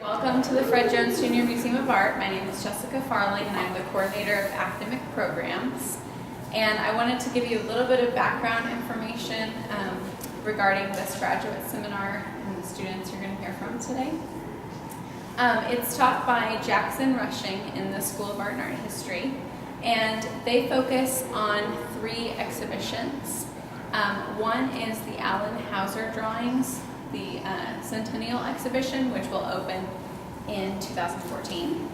Welcome to the Fred Jones Jr. Museum of Art. My name is Jessica Farley and I'm the coordinator of academic programs. And I wanted to give you a little bit of background information regarding this graduate seminar and the students you're going to hear from today. It's taught by Jackson Rushing in the School of Art and Art History, and they focus on 3 exhibitions. One is the Allen Hauser drawings, the Centennial exhibition, which will open in 2014.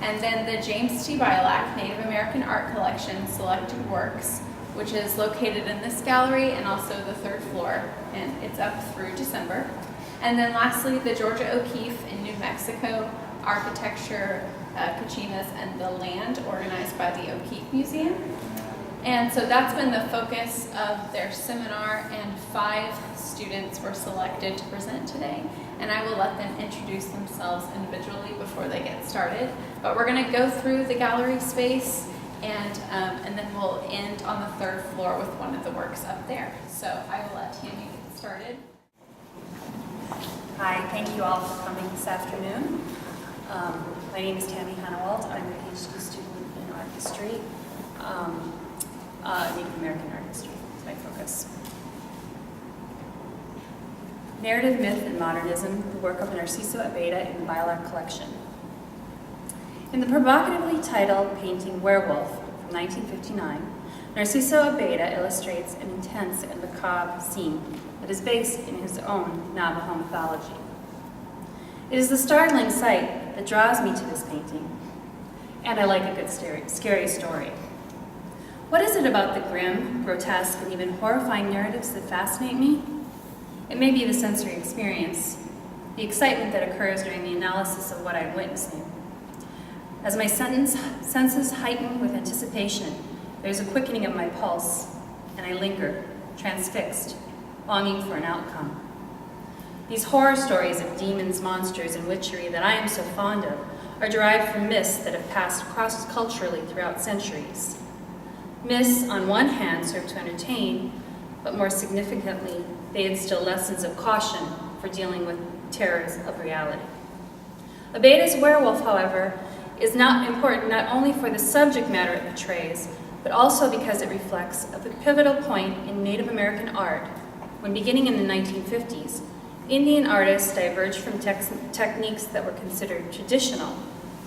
And then the James T. Bialak Native American Art Collection Selected Works, which is located in this gallery and also the 3rd floor, and it's up through December. And then lastly, the Georgia O'Keeffe in New Mexico Architecture, Cachinas, and the Land, organized by the O'Keeffe Museum. And so that's been the focus of their seminar, and 5 students were selected to present today. And I will let them introduce themselves individually before they get started. But we're going to go through the gallery space, and then we'll end on the 3rd floor with one of the works up there. So I will let Tammy get started. Hi, thank you all for coming this afternoon. My name is Tammy Hanawalt. I'm a PhD student in art history. Native American art history is my focus. Narrative Myth and Modernism, the work of Narciso Abeyta in the Bialak collection. In the provocatively titled painting Werewolf from 1959, Narciso Abeyta illustrates an intense and macabre scene that is based in his own Navajo mythology. It is the startling sight that draws me to this painting, and I like a good scary story. What is it about the grim, grotesque, and even horrifying narratives that fascinate me? It may be the sensory experience, the excitement that occurs during the analysis of what I'm witnessing. As my senses heighten with anticipation, there's a quickening of my pulse, and I linger, transfixed, longing for an outcome. These horror stories of demons, monsters, and witchery that I am so fond of are derived from myths that have passed cross-culturally throughout centuries. Myths, on one hand, serve to entertain, but more significantly, they instill lessons of caution for dealing with terrors of reality. Abeyta's Werewolf, however, is not important not only for the subject matter it portrays, but also because it reflects a pivotal point in Native American art when, beginning in the 1950s, Indian artists diverged from techniques that were considered traditional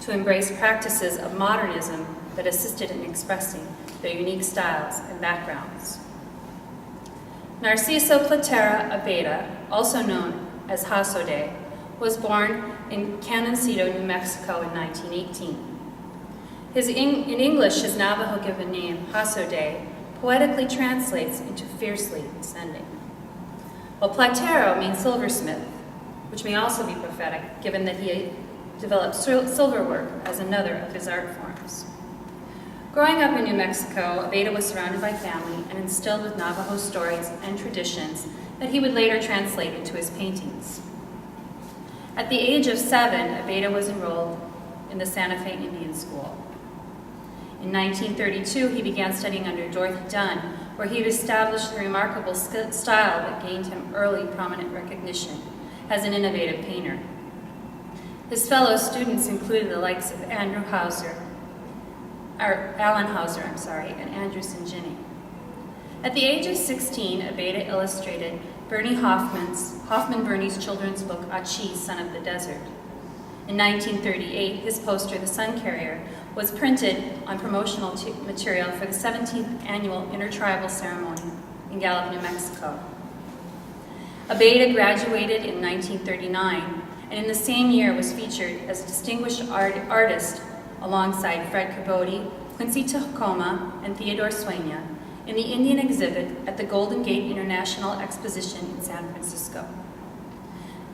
to embrace practices of modernism that assisted in expressing their unique styles and backgrounds. Narciso Platera Abeyta, also known as Hasode, was born in Canoncito, New Mexico in 1918. In English, his Navajo given name, Hasode, poetically translates into fiercely ascending. Well, Platero means silversmith, which may also be prophetic, given that he developed silverwork as another of his art forms. Growing up in New Mexico, Abeyta was surrounded by family and instilled with Navajo stories and traditions that he would later translate into his paintings. At the age of 7, Abeyta was enrolled in the Santa Fe Indian School. In 1932, he began studying under Dorothy Dunn, where he established the remarkable style that gained him early prominent recognition as an innovative painter. His fellow students included the likes of Allen Hauser, and Andrew Singini. At the age of 16, Abeyta illustrated Hoffman Burney's children's book, Achi, Son of the Desert. In 1938, his poster, The Sun Carrier, was printed on promotional material for the 17th annual Intertribal Ceremony in Gallup, New Mexico. Abeyta graduated in 1939, and in the same year was featured as a distinguished artist alongside Fred Caboti, Quincy Tacoma, and Theodore Sueña in the Indian exhibit at the Golden Gate International Exposition in San Francisco.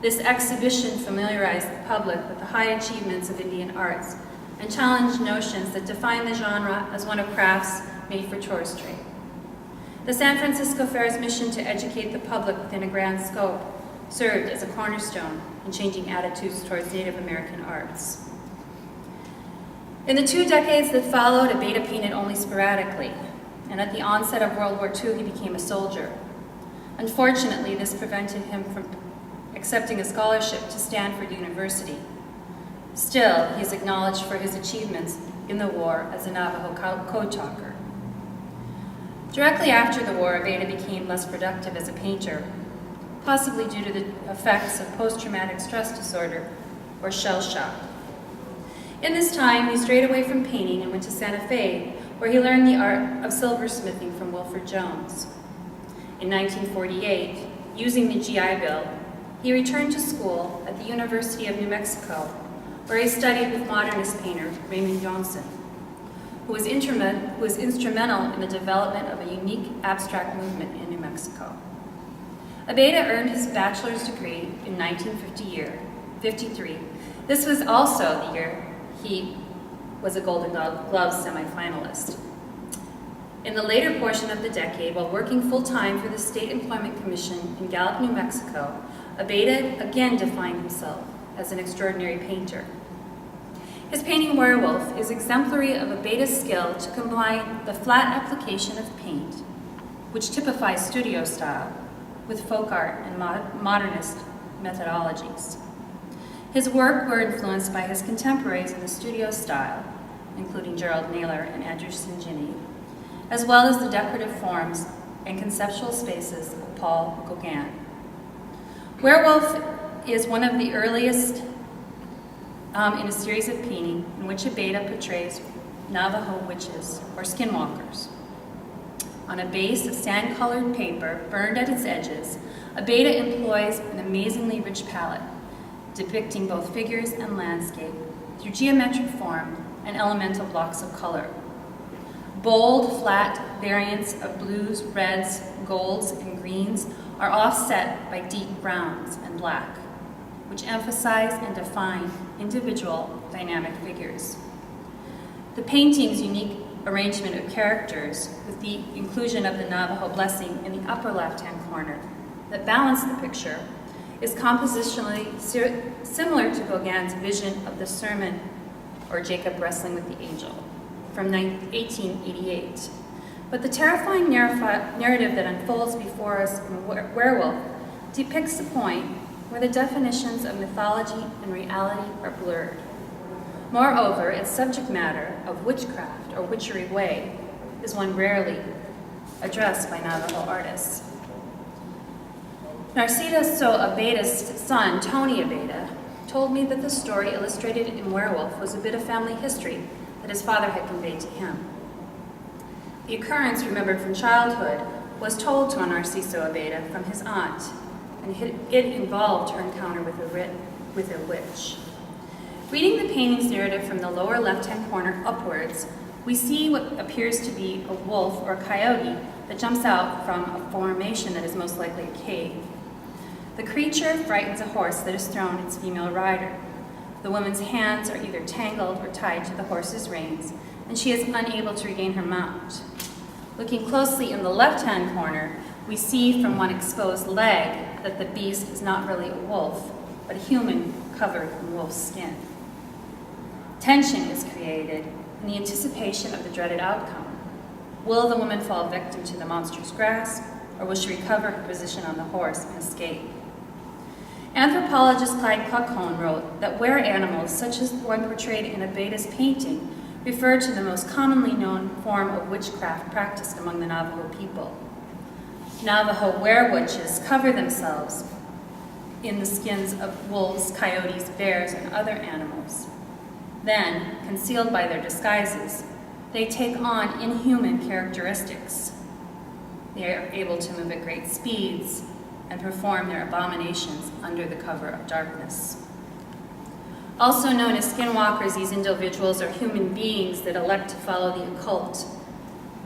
This exhibition familiarized the public with the high achievements of Indian arts and challenged notions that define the genre as one of crafts made for tourist trade. The San Francisco Fair's mission to educate the public within a grand scope served as a cornerstone in changing attitudes towards Native American arts. In the 2 decades that followed, Abeyta painted only sporadically, and at the onset of World War II, he became a soldier. Unfortunately, this prevented him from accepting a scholarship to Stanford University, Still, he is acknowledged for his achievements in the war as a Navajo code talker. Directly after the war, Abeyta became less productive as a painter, possibly due to the effects of post-traumatic stress disorder or shell shock. In this time, he strayed away from painting and went to Santa Fe, where he learned the art of silversmithing from Wilfred Jones. In 1948, using the GI Bill, he returned to school at the University of New Mexico, where he studied with modernist painter Raymond Johnson, who was instrumental in the development of a unique abstract movement in New Mexico. Abeyta earned his bachelor's degree in 1953. This was also the year he was a Golden Glove semifinalist. In the later portion of the decade, while working full-time for the State Employment Commission in Gallup, New Mexico, Abeyta again defined himself as an extraordinary painter. His painting Werewolf is exemplary of Abeyta's skill to combine the flat application of paint, which typifies studio style, with folk art and modernist methodologies. His work were influenced by his contemporaries in the studio style, including Gerald Naylor and Andrew Singini, as well as the decorative forms and conceptual spaces of Paul Gauguin. Werewolf is one of the earliest in a series of paintings in which Abeyta portrays Navajo witches or skinwalkers. On a base of sand-colored paper burned at its edges, Abeyta employs an amazingly rich palette, depicting both figures and landscape through geometric form and elemental blocks of color. Bold, flat variants of blues, reds, golds, and greens are offset by deep browns and black, which emphasize and define individual dynamic figures. The painting's unique arrangement of characters, with the inclusion of the Navajo blessing in the upper left-hand corner that balance the picture, is compositionally similar to Gauguin's vision of the sermon, or Jacob wrestling with the angel, from 1888. But the terrifying narrative that unfolds before us in Werewolf depicts a point where the definitions of mythology and reality are blurred. Moreover, its subject matter of witchcraft or witchery way is one rarely addressed by Navajo artists. Narciso Abeyta's son, Tony Abeyta, told me that the story illustrated in Werewolf was a bit of family history that his father had conveyed to him. The occurrence, remembered from childhood, was told to Narciso Abeyta from his aunt, and it involved her encounter with a witch. Reading the painting's narrative from the lower left-hand corner upwards, we see what appears to be a wolf or a coyote that jumps out from a formation that is most likely a cave. The creature frightens a horse that has thrown its female rider. The woman's hands are either tangled or tied to the horse's reins, and she is unable to regain her mount. Looking closely in the left-hand corner, we see from one exposed leg that the beast is not really a wolf, but a human covered in wolf's skin. Tension is created in the anticipation of the dreaded outcome. Will the woman fall victim to the monster's grasp, or will she recover her position on the horse and escape? Anthropologist Clyde Kluckhohn wrote that were animals, such as the one portrayed in Abeyta's painting, refer to the most commonly known form of witchcraft practiced among the Navajo people. Navajo were-witches cover themselves in the skins of wolves, coyotes, bears, and other animals. Then, concealed by their disguises, they take on inhuman characteristics. They are able to move at great speeds and perform their abominations under the cover of darkness. Also known as skinwalkers, these individuals are human beings that elect to follow the occult,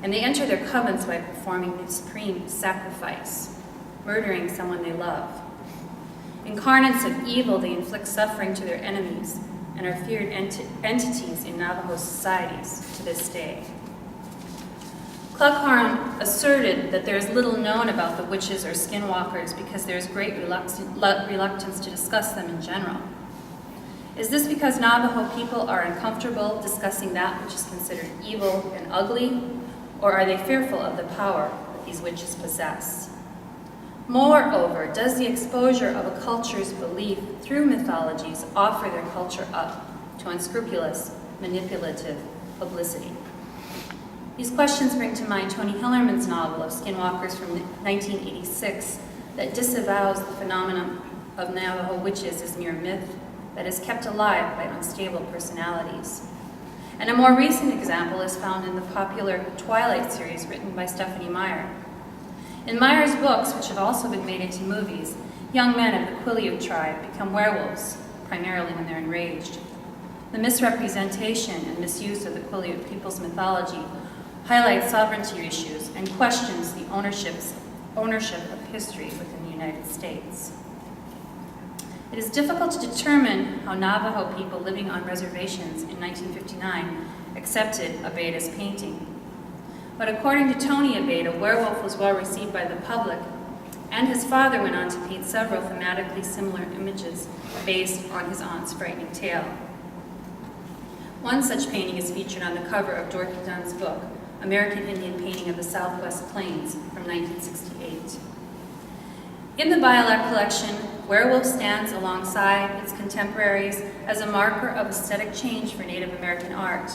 and they enter their covens by performing the supreme sacrifice, murdering someone they love. Incarnates of evil, they inflict suffering to their enemies and are feared entities in Navajo societies to this day. Kluckhohn asserted that there is little known about the witches or skinwalkers because there is great reluctance to discuss them in general. Is this because Navajo people are uncomfortable discussing that which is considered evil and ugly, or are they fearful of the power that these witches possess? Moreover, does the exposure of a culture's belief through mythologies offer their culture up to unscrupulous, manipulative publicity. These questions bring to mind Tony Hillerman's novel of Skinwalkers from 1986 that disavows the phenomenon of Navajo witches as mere myth that is kept alive by unstable personalities. And a more recent example is found in the popular Twilight series written by Stephanie Meyer. In Meyer's books, which have also been made into movies, young men of the Quileute tribe become werewolves, primarily when they're enraged. The misrepresentation and misuse of the Quileute people's mythology highlights sovereignty issues and questions the ownership of history within the United States. It is difficult to determine how Navajo people living on reservations in 1959 accepted Abeda's painting. But according to Tony Abeda, Werewolf was well received by the public, and his father went on to paint several thematically similar images based on his aunt's frightening tale. One such painting is featured on the cover of Dorothy Dunn's book, American Indian Painting of the Southwest Plains from 1968. In the Biolac collection, Werewolf stands alongside its contemporaries as a marker of aesthetic change for Native American art.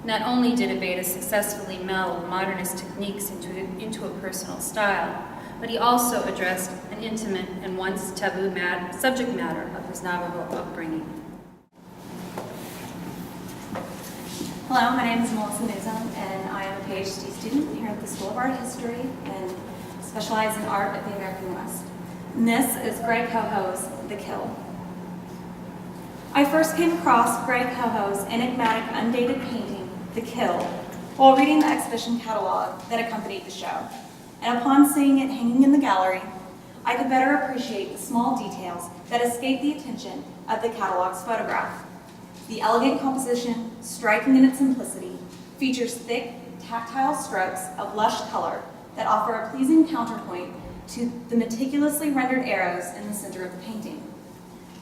Not only did Abeda successfully meld modernist techniques into a personal style, but he also addressed an intimate and once taboo subject matter of his Navajo upbringing. Hello, my name is Melissa Newsom, and I am a PhD student here at the School of Art History and specialize in art at the American West. And this is Greg Coho's The Kill. I first came across Greg Coho's enigmatic, undated painting, The Kill, while reading the exhibition catalog that accompanied the show. And upon seeing it hanging in the gallery, I could better appreciate the small details that escape the attention of the catalog's photograph. The elegant composition, striking in its simplicity, features thick, tactile strokes of lush color that offer a pleasing counterpoint to the meticulously rendered arrows in the center of the painting.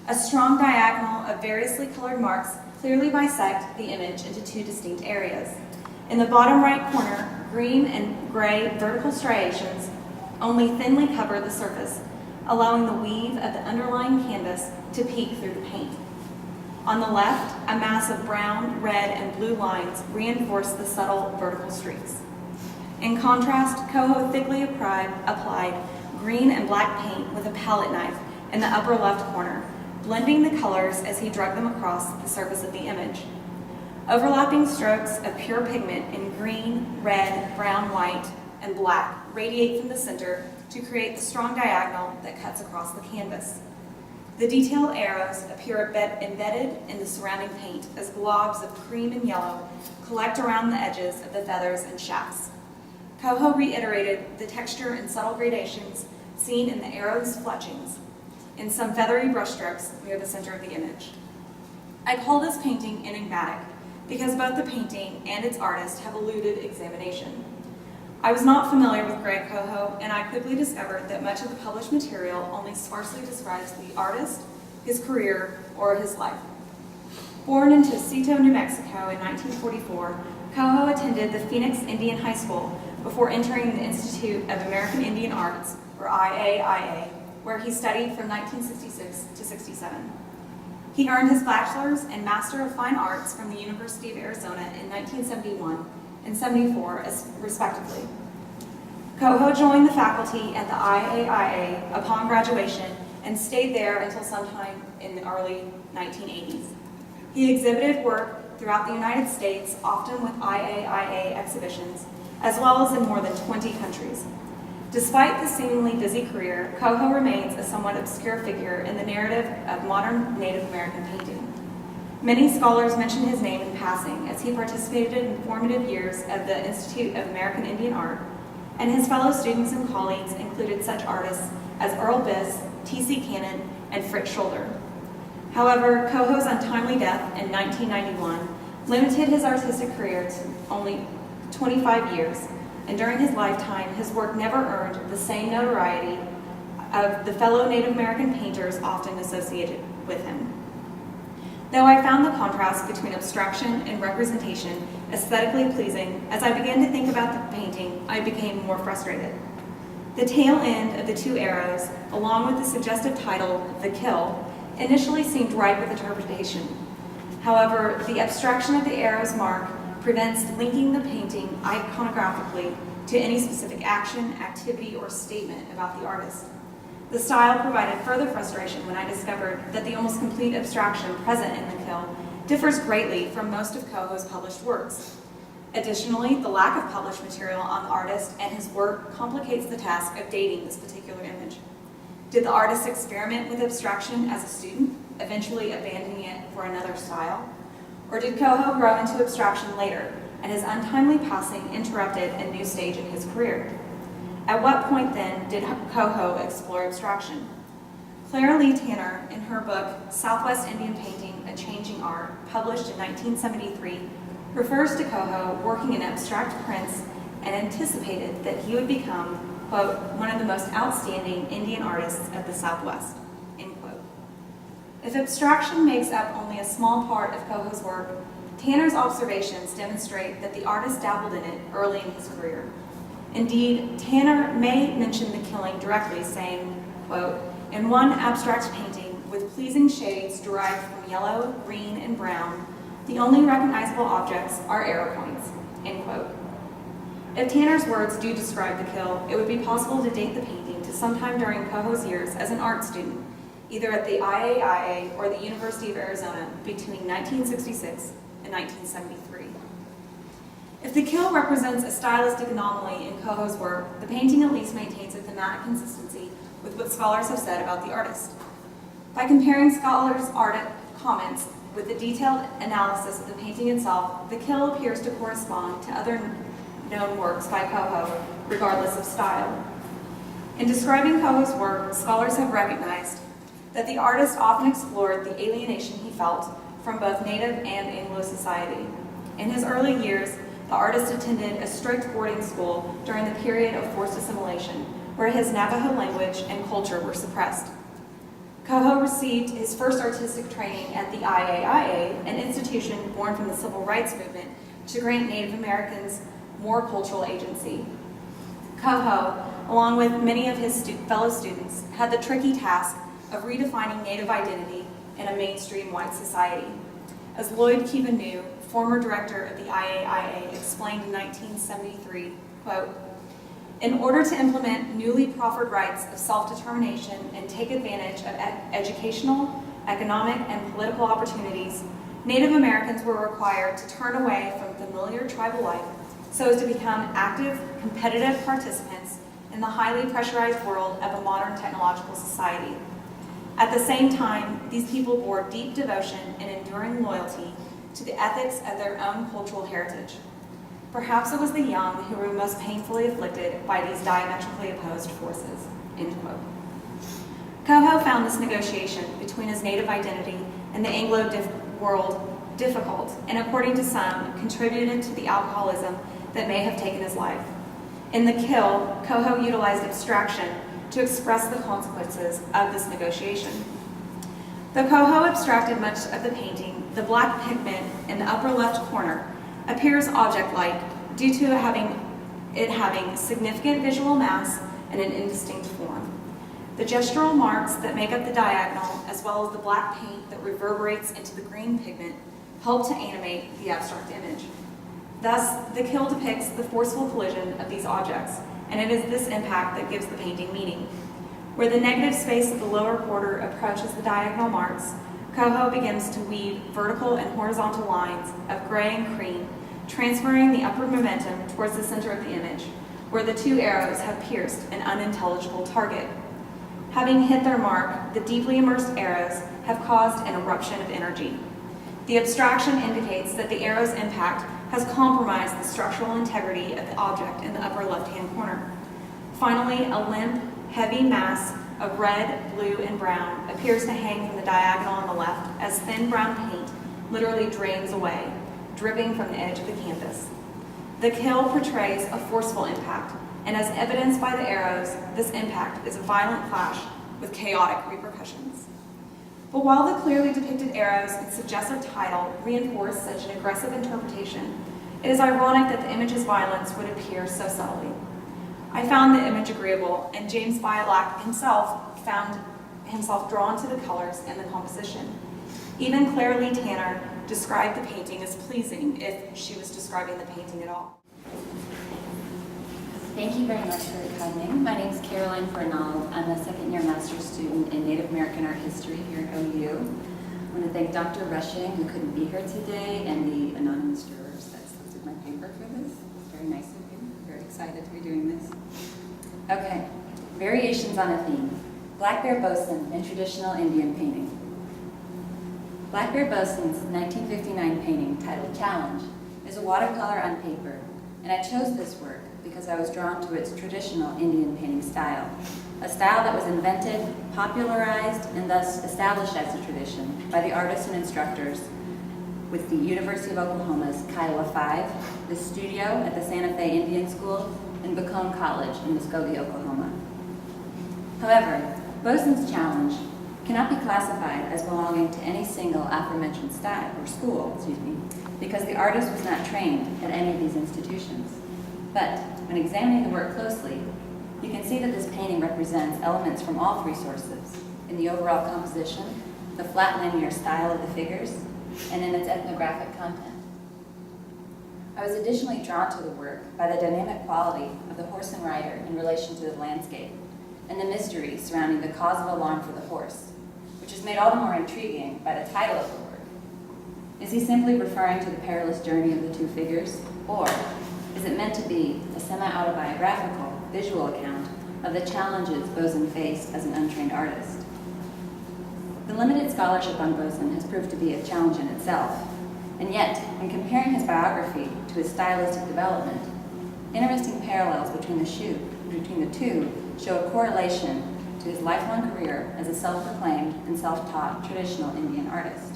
A strong diagonal of variously colored marks clearly bisect the image into two distinct areas. In the bottom right corner, green and gray vertical striations only thinly cover the surface, allowing the weave of the underlying canvas to peek through the paint. On the left, a mass of brown, red, and blue lines reinforce the subtle vertical streaks. In contrast, Coho thickly applied green and black paint with a palette knife in the upper left corner, blending the colors as he dragged them across the surface of the image. Overlapping strokes of pure pigment in green, red, brown, white, and black radiate from the center to create the strong diagonal that cuts across the canvas. The detailed arrows appear embedded in the surrounding paint as globs of cream and yellow collect around the edges of the feathers and shafts. Coho reiterated the texture and subtle gradations seen in the arrow's fletchings in some feathery brushstrokes near the center of the image. I call this painting enigmatic because both the painting and its artist have eluded examination. I was not familiar with Greg Coho, and I quickly discovered that much of the published material only sparsely describes the artist, his career, or his life. Born in Tecito, New Mexico in 1944, Coho attended the Phoenix Indian High School before entering the Institute of American Indian Arts, or IAIA, where he studied from 1966 to 67. He earned his bachelor's and Master of Fine Arts from the University of Arizona in 1971 and 74, respectively. Coho joined the faculty at the IAIA upon graduation and stayed there until sometime in the early 1980s. He exhibited work throughout the United States, often with IAIA exhibitions, as well as in more than 20 countries. Despite the seemingly busy career, Coho remains a somewhat obscure figure in the narrative of modern Native American painting. Many scholars mention his name in passing as he participated in formative years of the Institute of American Indian Art, and his fellow students and colleagues included such artists as Earl Biss, T.C. Cannon, and Fritz Scholder. However, Coho's untimely death in 1991 limited his artistic career to only 25 years, and during his lifetime, his work never earned the same notoriety of the fellow Native American painters often associated with him. Though I found the contrast between abstraction and representation aesthetically pleasing, as I began to think about the painting, I became more frustrated. The tail end of the two arrows, along with the suggestive title, The Kill, initially seemed ripe with interpretation. However, the abstraction of the arrow's mark prevents linking the painting iconographically to any specific action, activity, or statement about the artist. The style provided further frustration when I discovered that the almost complete abstraction present in the kill differs greatly from most of Coho's published works. Additionally, the lack of published material on the artist and his work complicates the task of dating this particular image. Did the artist experiment with abstraction as a student, eventually abandoning it for another style? Or did Coho grow into abstraction later, and his untimely passing interrupted a new stage in his career? At what point then did Coho explore abstraction? Clara Lee Tanner, in her book Southwest Indian Painting, A Changing Art, published in 1973, refers to Coho working in abstract prints and anticipated that he would become, quote, one of the most outstanding Indian artists of the Southwest, end quote. If abstraction makes up only a small part of Coho's work, Tanner's observations demonstrate that the artist dabbled in it early in his career. Indeed, Tanner may mention the killing directly, saying, quote, in one abstract painting with pleasing shades derived from yellow, green, and brown, the only recognizable objects are arrow points, end quote. If Tanner's words do describe the kill, it would be possible to date the painting to sometime during Coho's years as an art student, either at the IAIA or the University of Arizona between 1966 and 1973. If the kill represents a stylistic anomaly in Coho's work, the painting at least maintains a thematic consistency with what scholars have said about the artist. By comparing scholars' art comments with the detailed analysis of the painting itself, the kill appears to correspond to other known works by Coho, regardless of style. In describing Coho's work, scholars have recognized that the artist often explored the alienation he felt from both Native and Anglo society. In his early years, the artist attended a strict boarding school during the period of forced assimilation, where his Navajo language and culture were suppressed. Coho received his first artistic training at the IAIA, an institution born from the civil rights movement to grant Native Americans more cultural agency. Coho, along with many of his fellow students, had the tricky task of redefining Native identity in a mainstream white society. As Lloyd Kiva-New, former director of the IAIA, explained in 1973, quote, in order to implement newly proffered rights of self-determination and take advantage of educational, economic, and political opportunities, Native Americans were required to turn away from familiar tribal life so as to become active, competitive participants in the highly pressurized world of a modern technological society. At the same time, these people bore deep devotion and enduring loyalty to the ethics of their own cultural heritage. Perhaps it was the young who were most painfully afflicted by these diametrically opposed forces, end quote. Coho found this negotiation between his Native identity and the Anglo world difficult, and according to some, contributed to the alcoholism that may have taken his life. In The Kill, Coho utilized abstraction to express the consequences of this negotiation. Though Coho abstracted much of the painting, the black pigment in the upper left corner appears object-like due to it having significant visual mass and an indistinct form. The gestural marks that make up the diagonal, as well as the black paint that reverberates into the green pigment, help to animate the abstract image. Thus, the kill depicts the forceful collision of these objects, and it is this impact that gives the painting meaning. Where the negative space of the lower quarter approaches the diagonal marks, Coho begins to weave vertical and horizontal lines of gray and cream, transferring the upward momentum towards the center of the image, where the two arrows have pierced an unintelligible target. Having hit their mark, the deeply immersed arrows have caused an eruption of energy. The abstraction indicates that the arrow's impact has compromised the structural integrity of the object in the upper left-hand corner. Finally, a limp, heavy mass of red, blue, and brown appears to hang from the diagonal on the left as thin brown paint literally drains away, dripping from the edge of the canvas. The kill portrays a forceful impact, and as evidenced by the arrows, this impact is a violent clash with chaotic repercussions. But while the clearly depicted arrows and suggestive title reinforce such an aggressive interpretation, it is ironic that the image's violence would appear so subtly. I found the image agreeable, and James Bialak himself found himself drawn to the colors and the composition. Even Clara Lee Tanner describe the painting as pleasing, if she was describing the painting at all. Thank you very much for coming. My name is Caroline Fernald. I'm a second-year master's student in Native American Art History here at OU. I want to thank Dr. Rushing, who couldn't be here today, and the anonymous jurors that selected my paper for this. It's very nice of you. I'm very excited to be doing this. Okay, variations on a theme. Black Bear Bosun in traditional Indian painting. Black Bear Bosun's 1959 painting titled Challenge is a watercolor on paper, and I chose this work because I was drawn to its traditional Indian painting style, a style that was invented, popularized, and thus established as a tradition by the artists and instructors with the University of Oklahoma's Kiowa 5, the studio at the Santa Fe Indian School, and Bacone College in Muskogee, Oklahoma. However, Bosun's Challenge cannot be classified as belonging to any single aforementioned style or school, because the artist was not trained at any of these institutions. But when examining the work closely, you can see that this painting represents elements from all three sources, in the overall composition, the flat linear style of the figures, and in its ethnographic content. I was additionally drawn to the work by the dynamic quality of the horse and rider in relation to the landscape, and the mystery surrounding the cause of alarm for the horse, which is made all the more intriguing by the title of the work. Is he simply referring to the perilous journey of the two figures, or is it meant to be a semi-autobiographical visual account of the challenges Bosun faced as an untrained artist? The limited scholarship on Bosun has proved to be a challenge in itself, and yet, when comparing his biography to his stylistic development, interesting parallels between the two show a correlation to his lifelong career as a self-proclaimed and self-taught traditional Indian artist.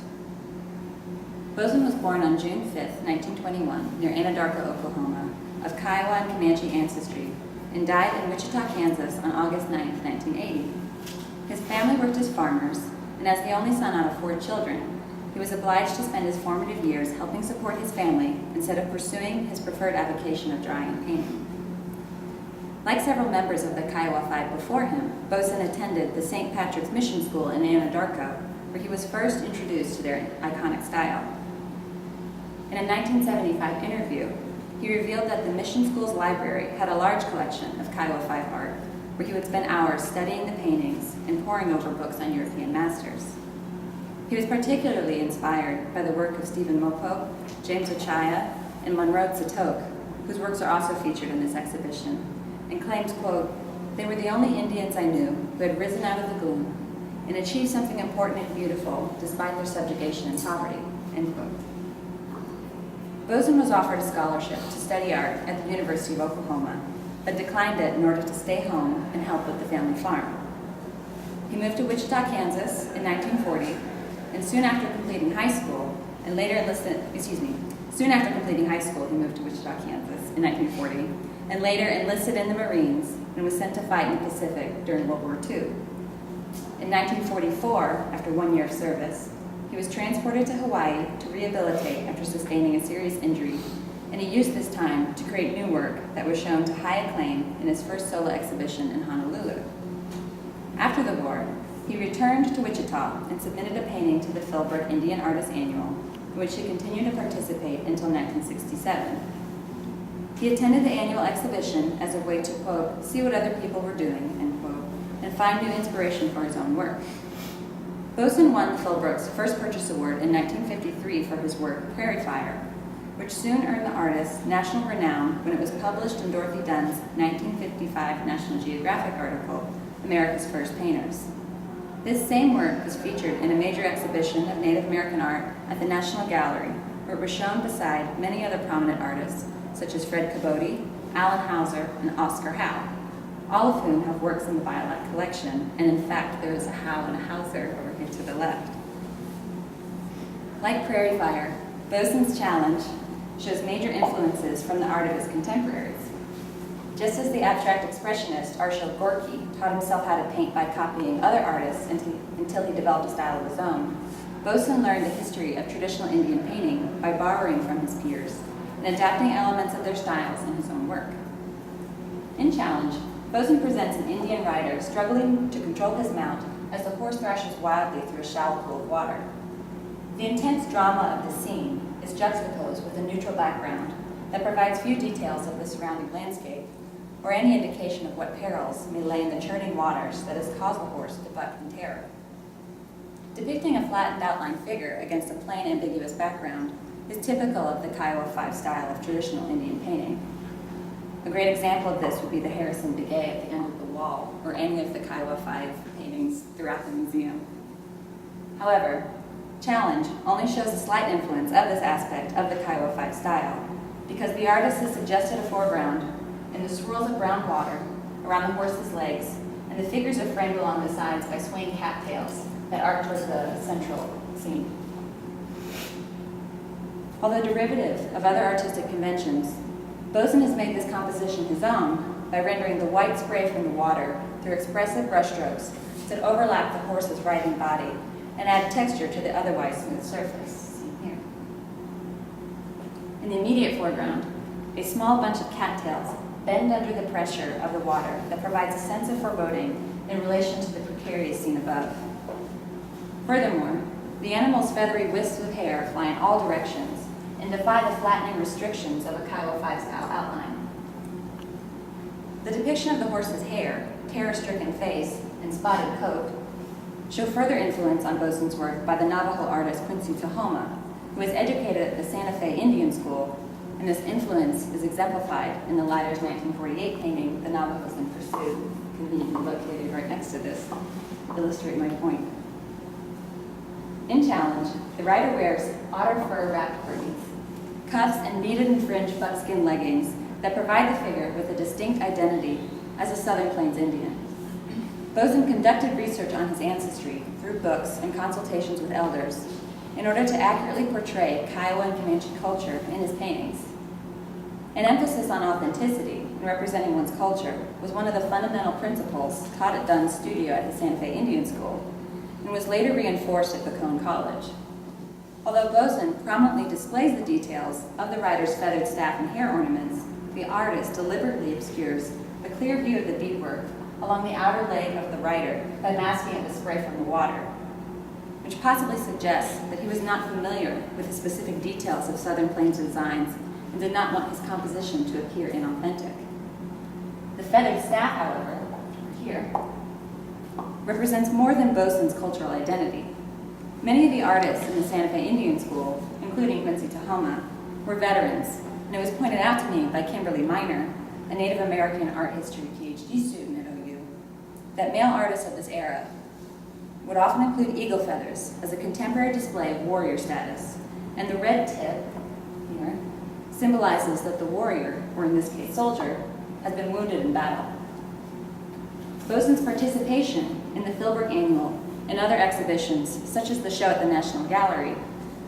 Bosun was born on June 5, 1921, near Anadarko, Oklahoma, of Kiowa and Comanche ancestry, and died in Wichita, Kansas on August 9, 1980. His family worked as farmers, and as the only son out of 4 children, he was obliged to spend his formative years helping support his family instead of pursuing his preferred avocation of drawing and painting. Like several members of the Kiowa 5 before him, Bosun attended the St. Patrick's Mission School in Anadarko, where he was first introduced to their iconic style. In a 1975 interview, he revealed that the mission school's library had a large collection of Kiowa 5 art, where he would spend hours studying the paintings and poring over books on European masters. He was particularly inspired by the work of Stephen Mopo, James Ochaya, and Monroe Tsatok, whose works are also featured in this exhibition, and claims, quote, "They were the only Indians I knew who had risen out of the gloom and achieved something important and beautiful despite their subjugation and poverty," end quote. Bosun was offered a scholarship to study art at the University of Oklahoma, but declined it in order to stay home and help with the family farm. He moved to Wichita, Kansas in 1940, and soon after completing high school, he moved to Wichita, Kansas in 1940, and later enlisted in the Marines and was sent to fight in the Pacific during World War II. In 1944, after 1 year of service, he was transported to Hawaii to rehabilitate after sustaining a serious injury, and he used this time to create new work that was shown to high acclaim in his first solo exhibition in Honolulu. After the war, he returned to Wichita and submitted a painting to the Philbrook Indian Artists Annual, in which he continued to participate until 1967. He attended the annual exhibition as a way to, quote, "see what other people were doing," end quote, and find new inspiration for his own work. Bosun won the Philbrooks First Purchase Award in 1953 for his work, Prairie Fire, which soon earned the artist national renown when it was published in Dorothy Dunn's 1955 National Geographic article, America's First Painters. This same work was featured in a major exhibition of Native American art at the National Gallery, where it was shown beside many other prominent artists, such as Fred Cabote, Alan Hauser, and Oscar Howe, all of whom have works in the Biolab collection, and in fact there is a Howe and a Hauser over here to the left. Like Prairie Fire, Bosun's Challenge shows major influences from the art of his contemporaries. Just as the abstract expressionist Arshile Gorky taught himself how to paint by copying other artists until he developed a style of his own, Bosun learned the history of traditional Indian painting by borrowing from his peers and adapting elements of their styles in his own work. In Challenge, Bosun presents an Indian rider struggling to control his mount as the horse thrashes wildly through a shallow pool of water. The intense drama of the scene is juxtaposed with a neutral background that provides few details of the surrounding landscape or any indication of what perils may lay in the churning waters that has caused the horse to buck in terror. Depicting a flattened outline figure against a plain, ambiguous background is typical of the Kiowa 5 style of traditional Indian painting. A great example of this would be the Harrison Begay at the end of the wall, or any of the Kiowa 5 paintings throughout the museum. However, Challenge only shows a slight influence of this aspect of the Kiowa 5 style, because the artist has suggested a foreground in the swirls of brown water around the horse's legs, and the figures are framed along the sides by swaying cattails that arc towards the central scene. Although derivative of other artistic conventions, Boson has made this composition his own by rendering the white spray from the water through expressive brushstrokes that overlap the horse's riding body and add texture to the otherwise smooth surface, seen here. In the immediate foreground, a small bunch of cattails bend under the pressure of the water that provides a sense of foreboding in relation to the precarious scene above. Furthermore, the animal's feathery wisps of hair fly in all directions and defy the flattening restrictions of a Kiowa 5 style outline. The depiction of the horse's hair, terror-stricken face, and spotted coat show further influence on Boson's work by the Navajo artist Quincy Tahoma, who was educated at the Santa Fe Indian School, and this influence is exemplified in the latter's 1948 painting, The Navajos in Pursuit, conveniently located right next to this, to illustrate my point. In Challenge, the rider wears otter fur wrapped breeches, cuffs, and beaded and fringed buckskin leggings that provide the figure with a distinct identity as a Southern Plains Indian. Boson conducted research on his ancestry through books and consultations with elders in order to accurately portray Kiowa and Comanche culture in his paintings. An emphasis on authenticity in representing one's culture was one of the fundamental principles taught at Dunn's studio at the Santa Fe Indian School and was later reinforced at Bacone College. Although Boson prominently displays the details of the rider's feathered staff and hair ornaments, the artist deliberately obscures the clear view of the beadwork along the outer leg of the rider by masking it with spray from the water, which possibly suggests that he was not familiar with the specific details of Southern Plains designs and did not want his composition to appear inauthentic. The feathered staff, however, here, represents more than Boson's cultural identity. Many of the artists in the Santa Fe Indian School, including Quincy Tahoma, were veterans, and it was pointed out to me by Kimberly Miner, a Native American art history PhD student at OU, that male artists of this era would often include eagle feathers as a contemporary display of warrior status, and the red tip here symbolizes that the warrior, or in this case soldier, has been wounded in battle. Boson's participation in the Philbrook Annual and other exhibitions, such as the show at the National Gallery,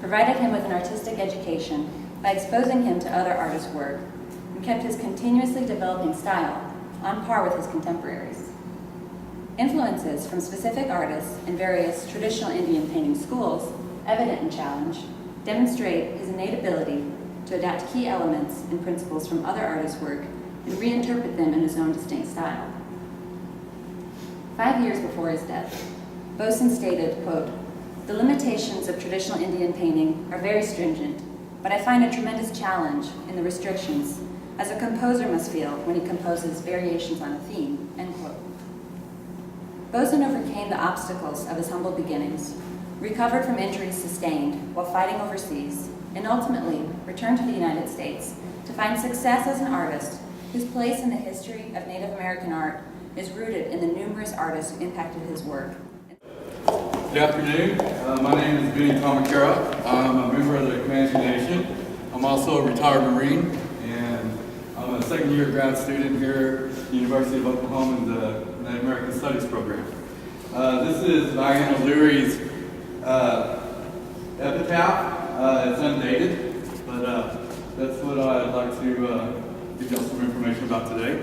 provided him with an artistic education by exposing him to other artists' work and kept his continuously developing style on par with his contemporaries. Influences from specific artists and various traditional Indian painting schools, evident in Challenge, demonstrate his innate ability to adapt key elements and principles from other artists' work and reinterpret them in his own distinct style. 5 years before his death, Boson stated, quote, "The limitations of traditional Indian painting are very stringent, but I find a tremendous challenge in the restrictions, as a composer must feel when he composes variations on a theme," end quote. Boson overcame the obstacles of his humble beginnings, recovered from injuries sustained while fighting overseas, and ultimately returned to the United States to find success as an artist whose place in the history of Native American art is rooted in the numerous artists who impacted his work. Good afternoon. My name is Benny Kamakura. I'm a member of the Comanche Nation. I'm also a retired Marine, and I'm a second-year grad student here at the University of Oklahoma in the Native American Studies program. This is Diana Leary's epitaph. It's undated, but that's what I'd like to give y'all some information about today.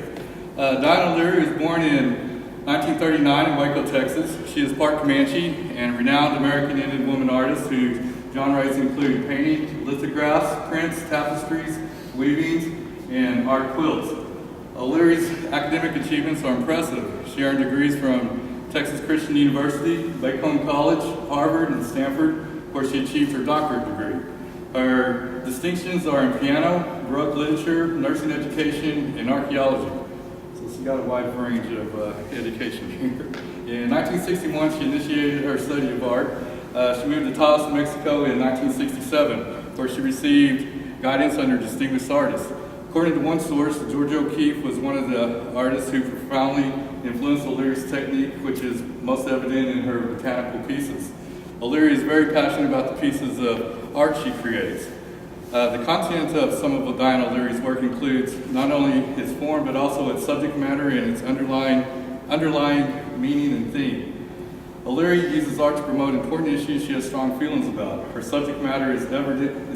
Diana Leary was born in 1939 in Waco, Texas. She is part Comanche and renowned American Indian woman artist whose genres include painting, lithographs, prints, tapestries, weavings, and art quilts. Leary's academic achievements are impressive. She earned degrees from Texas Christian University, Bacone College, Harvard, and Stanford, where she achieved her doctorate degree. Her distinctions are in piano, Baroque literature, nursing education, and archaeology. So she got a wide range of education here. In 1961, she initiated her study of art. She moved to Taos, Mexico in 1967, where she received guidance under distinguished artists. According to one source, George O'Keeffe was one of the artists who profoundly influenced O'Leary's technique, which is most evident in her botanical pieces. O'Leary is very passionate about the pieces of art she creates. The content of some of Diane O'Leary's work includes not only its form, but also its subject matter and its underlying meaning and theme. O'Leary uses art to promote important issues she has strong feelings about. Her subject matter is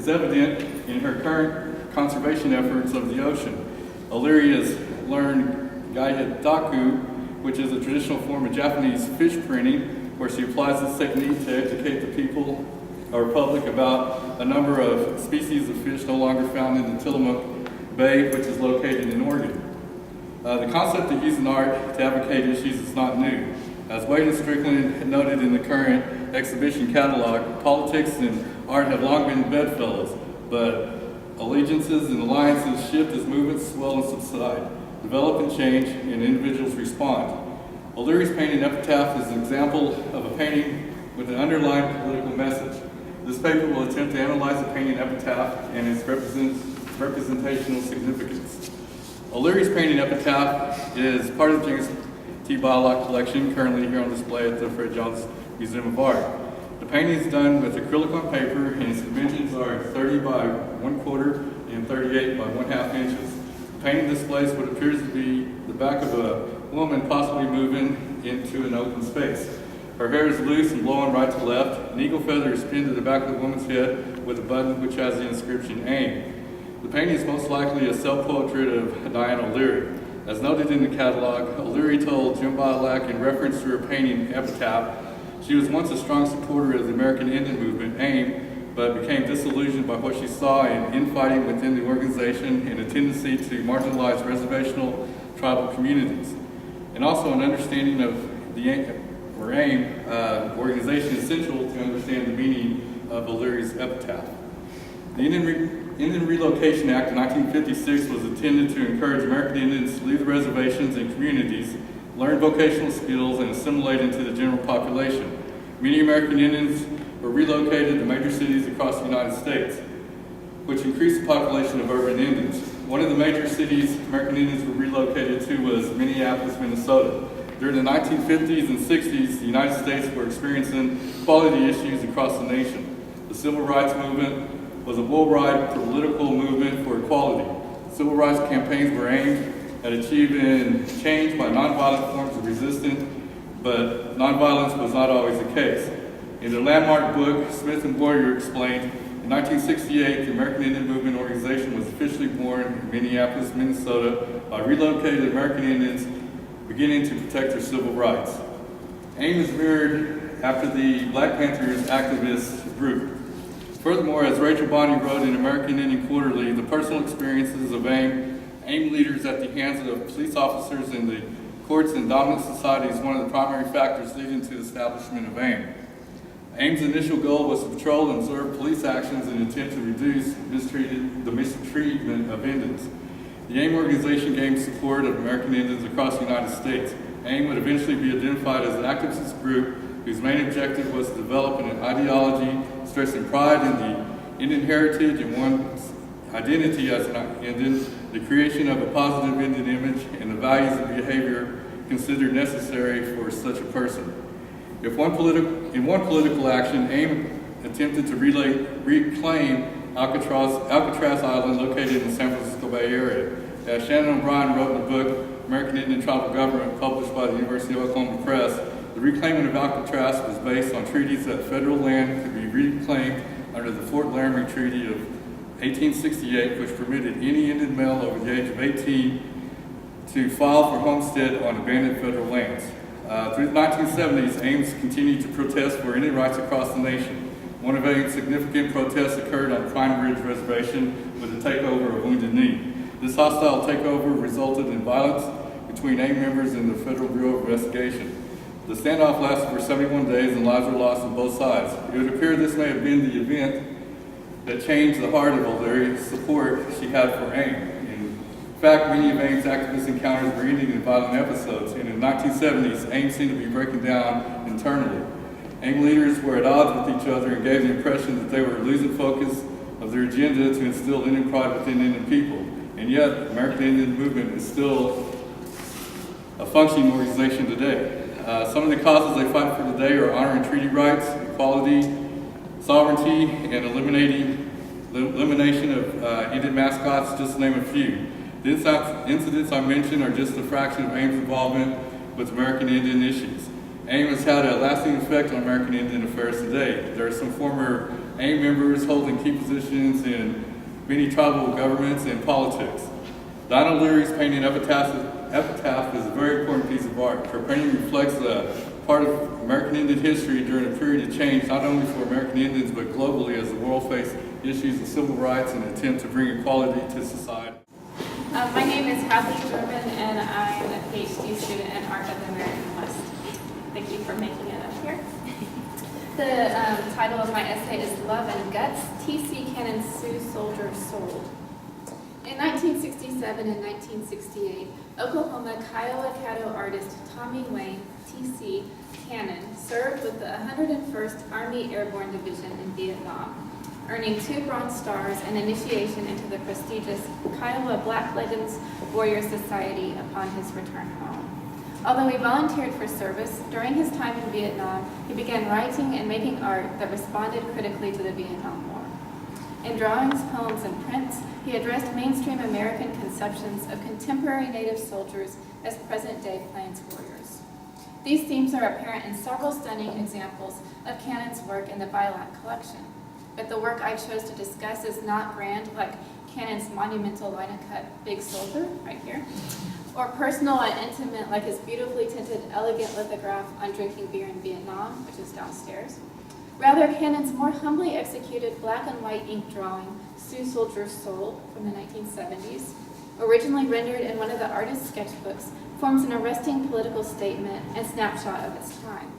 evident in her current conservation efforts of the ocean. O'Leary has learned Gaihedaku, which is a traditional form of Japanese fish printing, where she applies this technique to educate the people or public about a number of species of fish no longer found in the Tillamook Bay, which is located in Oregon. The concept of using art to advocate issues is not new. As Wade and Strickland noted in the current exhibition catalog, politics and art have long been bedfellows, but allegiances and alliances shift as movements swell and subside, develop and change, and individuals respond. O'Leary's painting Epitaph is an example of a painting with an underlying political message. This paper will attempt to analyze the painting Epitaph and its representational significance. O'Leary's painting Epitaph is part of the James T. Bialock collection, currently here on display at the Fred Jones Museum of Art. The painting is done with acrylic on paper, and its dimensions are 30 by 1/4 and 38 by 1/2 inches. The painting displays what appears to be the back of a woman possibly moving into an open space. Her hair is loose and blowing right to left. An eagle feather is pinned to the back of the woman's head with a button which has the inscription AIM. The painting is most likely a self-portrait of Diane O'Leary. As noted in the catalog, O'Leary told Jim Bialock in reference to her painting Epitaph, she was once a strong supporter of the American Indian movement, AIM, but became disillusioned by what she saw in infighting within the organization and a tendency to marginalize reservational tribal communities. And also an understanding of the AIM organization is essential to understand the meaning of O'Leary's epitaph. The Indian Relocation Act of 1956 was intended to encourage American Indians to leave the reservations and communities, learn vocational skills, and assimilate into the general population. Many American Indians were relocated to major cities across the United States, which increased the population of urban Indians. One of the major cities American Indians were relocated to was Minneapolis, Minnesota. During the 1950s and 60s, the United States were experiencing equality issues across the nation. The Civil Rights Movement was a worldwide political movement for equality. Civil rights campaigns were aimed at achieving change by nonviolent forms of resistance, but nonviolence was not always the case. In their landmark book, Smith and Boyer explained, in 1968, the American Indian Movement Organization was officially born in Minneapolis, Minnesota, by relocated American Indians beginning to protect their civil rights. AIM is mirrored after the Black Panthers activist group. Furthermore, as Rachel Bonney wrote in American Indian Quarterly, the personal experiences of AIM leaders at the hands of police officers in the courts and dominant society is one of the primary factors leading to the establishment of AIM. AIM's initial goal was to patrol and observe police actions in an attempt to reduce the mistreatment of Indians. The AIM organization gained support of American Indians across the United States. AIM would eventually be identified as an activist group whose main objective was to develop an ideology stressing pride in the Indian heritage and one's identity as an Indian, the creation of a positive Indian image, and the values and behavior considered necessary for such a person. In one political action, AIM attempted to reclaim Alcatraz Island located in the San Francisco Bay Area. As Shannon O'Brien wrote in the book, American Indian Tribal Government, published by the University of Oklahoma Press, the reclaiming of Alcatraz was based on treaties that federal land could be reclaimed under the Fort Laramie Treaty of 1868, which permitted any Indian male over the age of 18 to file for homestead on abandoned federal lands. Through the 1970s, AIMS continued to protest for Indian rights across the nation. One of AIM's significant protests occurred on Pine Ridge Reservation with the takeover of Wounded Knee. This hostile takeover resulted in violence between AIM members and the Federal Bureau of Investigation. The standoff lasted for 71 days and lives were lost on both sides. It would appear this may have been the event that changed the heart of O'Leary's support she had for AIM. In fact, many of AIM's activist encounters were ending in violent episodes, and in the 1970s, AIM seemed to be breaking down internally. AIM leaders were at odds with each other and gave the impression that they were losing focus of their agenda to instill Indian pride within Indian people. And yet, the American Indian movement is still a functioning organization today. Some of the causes they fight for today are honoring treaty rights, equality, sovereignty, and elimination of Indian mascots, just to name a few. The incidents I mentioned are just a fraction of AIM's involvement with American Indian issues. AIM has had a lasting effect on American Indian affairs today. There are some former AIM members holding key positions in many tribal governments and politics. Dinah Leary's painting Epitaph is a very important piece of art. Her painting reflects a part of American Indian history during a period of change, not only for American Indians, but globally as the world faced issues of civil rights and an attempt to bring equality to society. My name is Kathy German, and I'm a PhD student in Art of the American West. Thank you for making it up here. The title of my essay is Love and Guts, T.C. Cannon's Sioux Soldier Sold. In 1967 and 1968, Oklahoma Kiowa Caddo artist Tommy Wayne, T.C. Cannon, served with the 101st Army Airborne Division in Vietnam, earning 2 Bronze Stars and initiation into the prestigious Kiowa Black Legends Warrior Society upon his return home. Although he volunteered for service, during his time in Vietnam, he began writing and making art that responded critically to the Vietnam War. In drawings, poems, and prints, he addressed mainstream American conceptions of contemporary Native soldiers as present-day Plains warriors. These themes are apparent in several stunning examples of Cannon's work in the Bilac collection. But the work I chose to discuss is not grand like Cannon's monumental line-cut Big Soldier, right here, or personal and intimate like his beautifully tinted elegant lithograph on drinking beer in Vietnam, which is downstairs. Rather, Cannon's more humbly executed black and white ink drawing, Sioux Soldier Soul, from the 1970s, originally rendered in one of the artist's sketchbooks, forms an arresting political statement and snapshot of its time,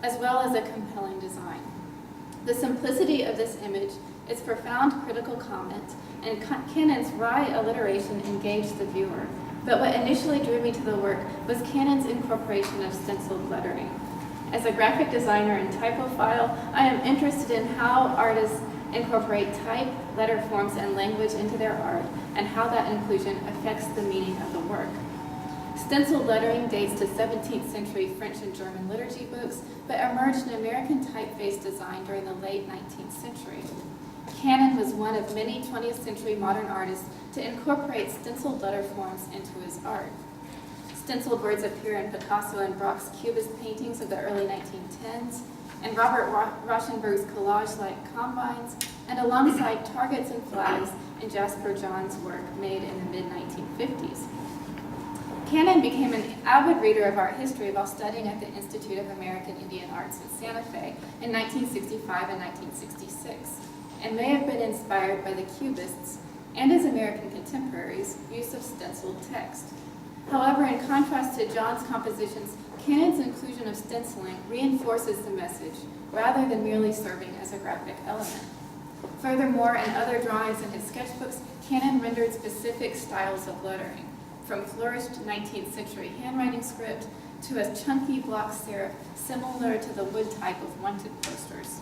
as well as a compelling design. The simplicity of this image, its profound critical comment, and Cannon's wry alliteration engaged the viewer. But what initially drew me to the work was Cannon's incorporation of stenciled lettering. As a graphic designer and typophile, I am interested in how artists incorporate type, letter forms, and language into their art, and how that inclusion affects the meaning of the work. Stenciled lettering dates to 17th century French and German liturgy books, but emerged in American typeface design during the late 19th century. Cannon was one of many 20th century modern artists to incorporate stenciled letter forms into his art. Stenciled words appear in Picasso and Braque's Cubist paintings of the early 1910s, and Robert Rauschenberg's collage-like combines, and alongside targets and flags in Jasper John's work made in the mid-1950s. Cannon became an avid reader of art history while studying at the Institute of American Indian Arts in Santa Fe in 1965 and 1966, and may have been inspired by the Cubists and his American contemporaries' use of stenciled text. However, in contrast to John's compositions, Cannon's inclusion of stenciling reinforces the message rather than merely serving as a graphic element. Furthermore, in other drawings in his sketchbooks, Cannon rendered specific styles of lettering, from flourished 19th century handwriting script to a chunky block serif similar to the wood type of wanted posters.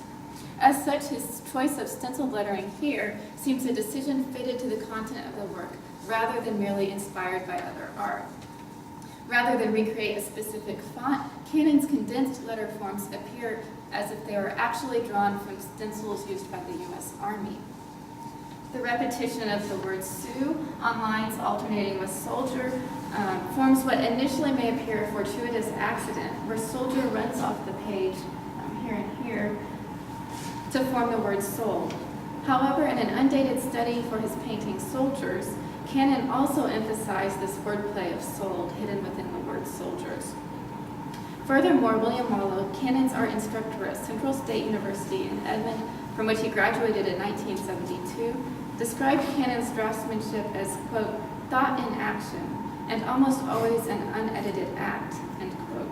As such, his choice of stenciled lettering here seems a decision fitted to the content of the work rather than merely inspired by other art. Rather than recreate a specific font, Cannon's condensed letter forms appear as if they were actually drawn from stencils used by the U.S. Army. The repetition of the word Sioux on lines alternating with soldier forms what initially may appear a fortuitous accident, where soldier runs off the page, here and here, to form the word sold. However, in an undated study for his painting Soldiers, Cannon also emphasized this wordplay of sold hidden within the word soldiers. Furthermore, William Marlowe, Cannon's art instructor at Central State University in Edmond, from which he graduated in 1972, described Cannon's draftsmanship as, quote, thought in action, and almost always an unedited act, end quote.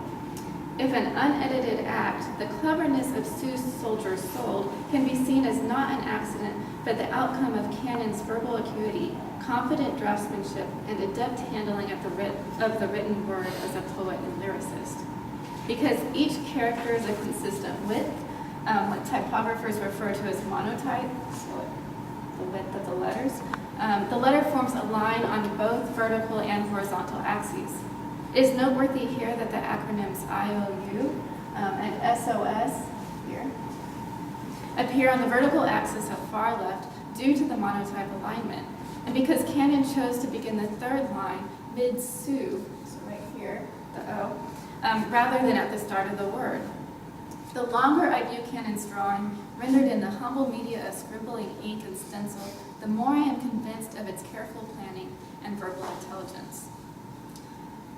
If an unedited act, the cleverness of Sioux Soldiers Sold can be seen as not an accident, but the outcome of Cannon's verbal acuity, confident draftsmanship, and adept handling of the written word as a poet and lyricist. Because each character is a consistent width, what typographers refer to as monotype, so the width of the letters. The letter forms a line on both vertical and horizontal axes. It is noteworthy here that the acronyms IOU and SOS here appear on the vertical axis of far left due to the monotype alignment. And because Cannon chose to begin the third line mid-Sioux, so right here, the O, rather than at the start of the word. The longer I view Cannon's drawing, rendered in the humble media of scribbling ink and stencil, the more I am convinced of its careful planning and verbal intelligence.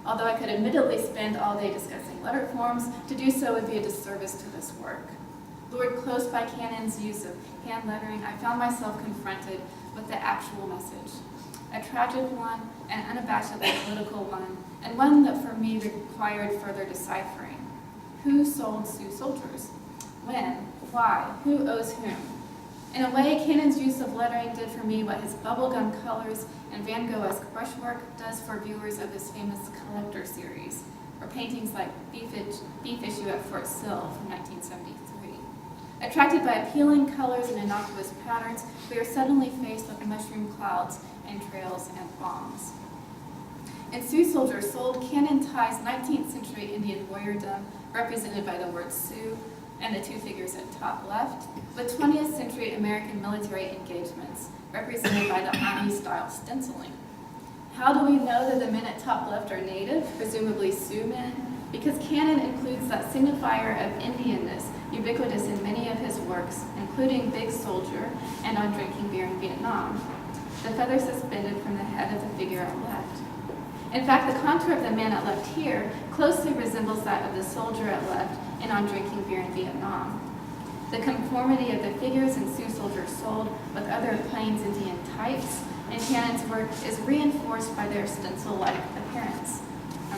Although I could admittedly spend all day discussing letter forms, to do so would be a disservice to this work. Lured close by Cannon's use of hand lettering, I found myself confronted with the actual message. A tragic one, an unabashedly political one, and one that for me required further deciphering. Who sold Sioux soldiers? When? Why? Who owes whom? In a way, Cannon's use of lettering did for me what his bubblegum colors and Van Gogh-esque brushwork does for viewers of his famous Collector series, or paintings like Beef Issue at Fort Sill from 1973. Attracted by appealing colors and innocuous patterns, we are suddenly faced with mushroom clouds and trails and bombs. In Sioux Soldiers Sold, Cannon ties 19th century Indian warriordom, represented by the word Sioux and the two figures at top left, with 20th century American military engagements, represented by the Army-style stenciling. How do we know that the men at top left are native, presumably Sioux men? Because Cannon includes that signifier of Indianness, ubiquitous in many of his works, including Big Soldier and On Drinking Beer in Vietnam, the feather suspended from the head of the figure at left. In fact, the contour of the man at left here closely resembles that of the soldier at left in On Drinking Beer in Vietnam. The conformity of the figures in Sioux Soldiers Sold with other Plains Indian types in Cannon's work is reinforced by their stencil-like appearance.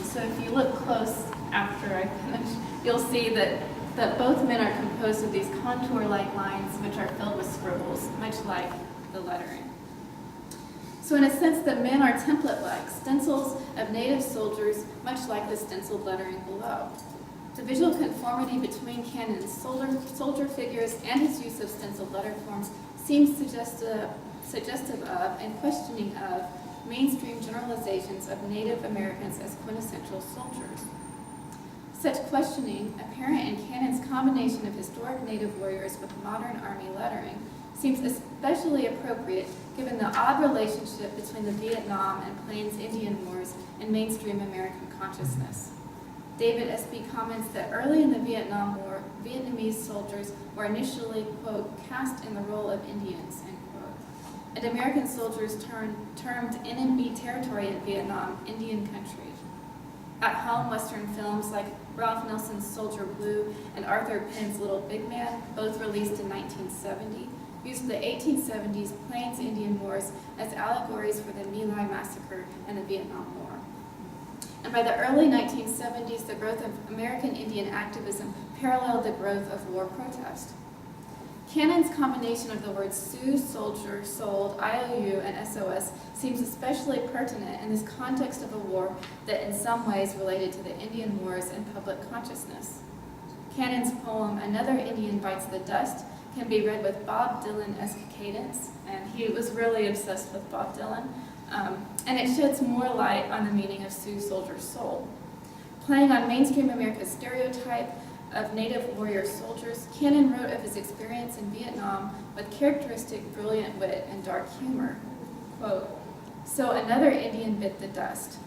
So if you look close after I finish, you'll see that both men are composed of these contour-like lines which are filled with scribbles, much like the lettering. So in a sense, the men are template-like, stencils of native soldiers, much like the stenciled lettering below. The visual conformity between Cannon's soldier figures and his use of stenciled letter forms seems suggestive of and questioning of mainstream generalizations of Native Americans as quintessential soldiers. Such questioning, apparent in Cannon's combination of historic Native warriors with modern Army lettering, seems especially appropriate given the odd relationship between the Vietnam and Plains Indian Wars and mainstream American consciousness. David S.B. comments that early in the Vietnam War, Vietnamese soldiers were initially, quote, cast in the role of Indians, end quote, and American soldiers termed enemy territory in Vietnam Indian country. At home, Western films like Ralph Nelson's Soldier Blue and Arthur Penn's Little Big Man, both released in 1970, used the 1870s Plains Indian Wars as allegories for the My Lai Massacre and the Vietnam War. And by the early 1970s, the growth of American Indian activism paralleled the growth of war protest. Cannon's combination of the words Sioux, Soldier, Sold, IOU, and SOS seems especially pertinent in this context of a war that in some ways related to the Indian Wars in public consciousness. Cannon's poem, Another Indian Bites the Dust, can be read with Bob Dylan-esque cadence, and he was really obsessed with Bob Dylan, and it sheds more light on the meaning of Sioux Soldiers Sold. Playing on mainstream America's stereotype of Native warrior soldiers, Cannon wrote of his experience in Vietnam with characteristic brilliant wit and dark humor. Quote, "So another Indian bit the dust.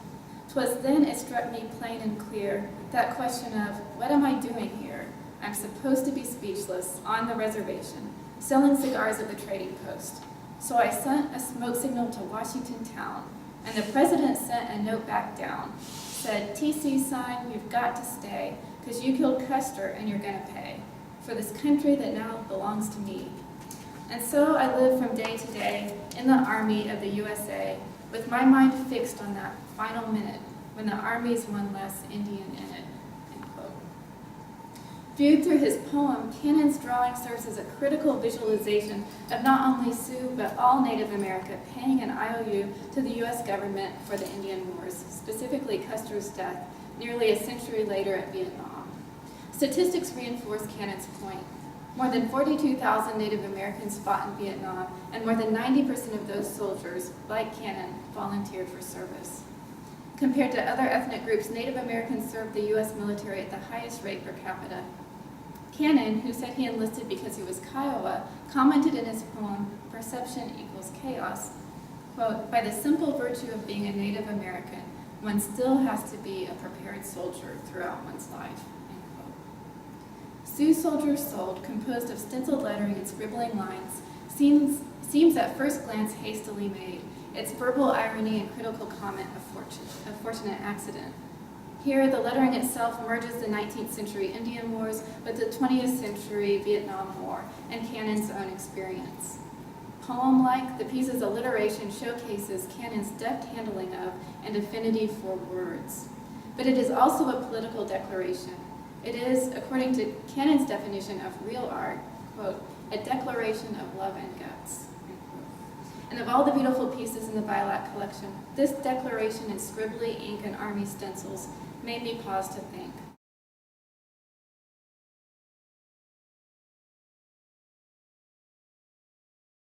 'Twas then it struck me plain and clear, that question of, what am I doing here? I'm supposed to be speechless, on the reservation, selling cigars at the trading post. So I sent a smoke signal to Washington town, and the president sent a note back down. Said, TC sign, you've got to stay, 'cause you killed Custer and you're gonna pay, for this country that now belongs to me. And so I live from day to day in the Army of the USA, with my mind fixed on that final minute when the Army's one less Indian in it," end quote. Viewed through his poem, Cannon's drawing serves as a critical visualization of not only Sioux, but all Native America paying an IOU to the U.S. government for the Indian Wars, specifically Custer's death nearly a century later at Vietnam. Statistics reinforce Cannon's point. More than 42,000 Native Americans fought in Vietnam, and more than 90% of those soldiers, like Cannon, volunteered for service. Compared to other ethnic groups, Native Americans served the U.S. military at the highest rate per capita. Cannon, who said he enlisted because he was Kiowa, commented in his poem, "Perception equals chaos," quote, "By the simple virtue of being a Native American, one still has to be a prepared soldier throughout one's life." End quote. Sioux Soldier's Sold, composed of stenciled lettering and scribbling lines, seems at first glance hastily made, its verbal irony and critical comment a fortunate accident. Here, the lettering itself merges the 19th century Indian Wars with the 20th century Vietnam War and Cannon's own experience. Poem-like, the piece's alliteration showcases Cannon's deft handling of and affinity for words. But it is also a political declaration. It is, according to Cannon's definition of real art, quote, "a declaration of love and guts." And of all the beautiful pieces in the Bilac collection, this declaration in scribbly ink and army stencils made me pause to think.